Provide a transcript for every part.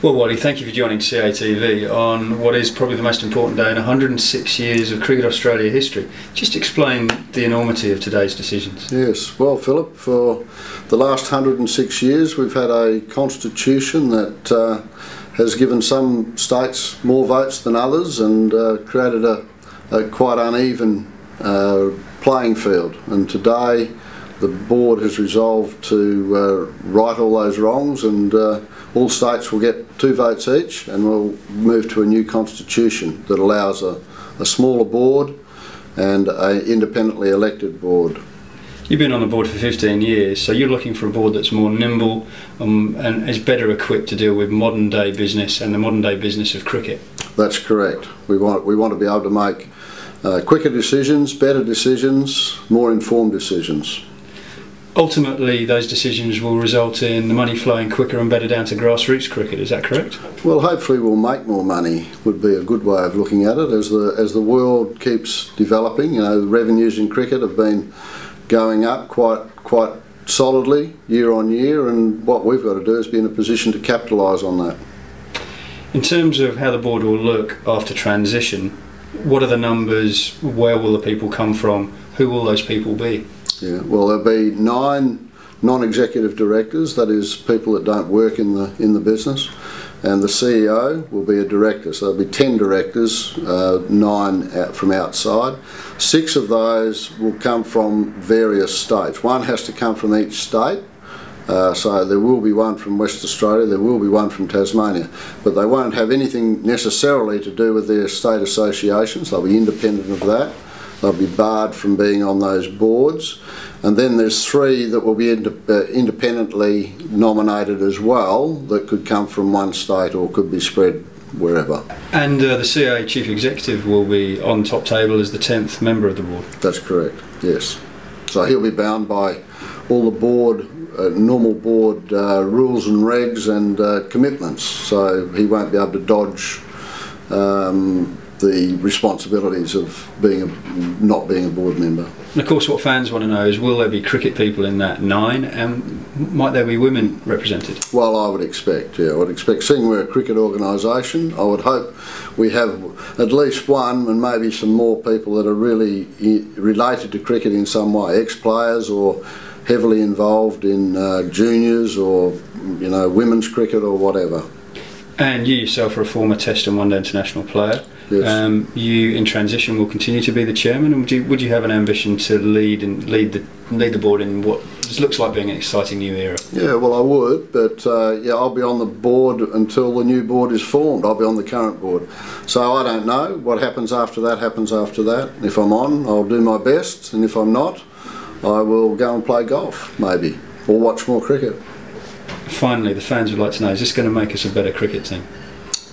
Well, Wally, thank you for joining CATV on what is probably the most important day in 106 years of Cricket Australia history. Just explain the enormity of today's decisions. Yes, well, Philip, for the last 106 years we've had a constitution that has given some states more votes than others and created a quite uneven playing field. And today the board has resolved to right all those wrongs, and all states will get 2 votes each, and we'll move to a new constitution that allows a smaller board and an independently elected board. You've been on the board for 15 years, so you're looking for a board that's more nimble and is better equipped to deal with modern day business and the modern day business of cricket. That's correct. We want to be able to make quicker decisions, better decisions, more informed decisions. Ultimately, those decisions will result in the money flowing quicker and better down to grassroots cricket, is that correct? Well, hopefully we'll make more money, would be a good way of looking at it. As the world keeps developing, you know, the revenues in cricket have been going up quite solidly year on year, and what we've got to do is be in a position to capitalise on that. In terms of how the board will look after transition, what are the numbers, where will the people come from, who will those people be? Yeah, well, there'll be 9 non-executive directors, that is people that don't work in the business, and the CEO will be a director. So there'll be 10 directors, 9 from outside. 6 of those will come from various states. 1 has to come from each state. So there will be 1 from West Australia, there will be 1 from Tasmania, but they won't have anything necessarily to do with their state associations. They'll be independent of that. They'll be barred from being on those boards. And then there's 3 that will be independently nominated as well, that could come from 1 state or could be spread wherever. And the CA Chief Executive will be on top table as the 10th member of the board? That's correct, yes. So he'll be bound by all the board, normal board rules and regs and commitments, so he won't be able to dodge the responsibilities of not being a board member. And of course what fans want to know is, will there be cricket people in that 9, and might there be women represented? Well, I would expect, yeah, I would expect, seeing we're a cricket organisation, I would hope we have at least 1 and maybe some more people that are really related to cricket in some way, ex-players or heavily involved in juniors or, you know, women's cricket or whatever. And you yourself are a former Test and One Day international player. Yes. You in transition will continue to be the chairman, and would you have an ambition to lead the board in what looks like being an exciting new era? Yeah, well, I would, but yeah, I'll be on the board until the new board is formed. I'll be on the current board, so I don't know what happens after that. Happens after that. If I'm on, I'll do my best, and if I'm not, I will go and play golf, maybe, or watch more cricket. Finally, the fans would like to know, is this going to make us a better cricket team?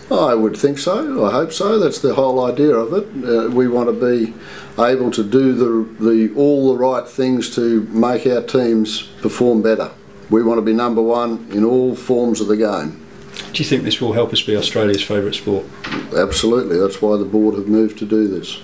I would think so, I hope so. That's the whole idea of it. We want to be able to do all the right things to make our teams perform better. We want to be number 1 in all forms of the game. Do you think this will help us be Australia's favourite sport? Absolutely, that's why the board have moved to do this.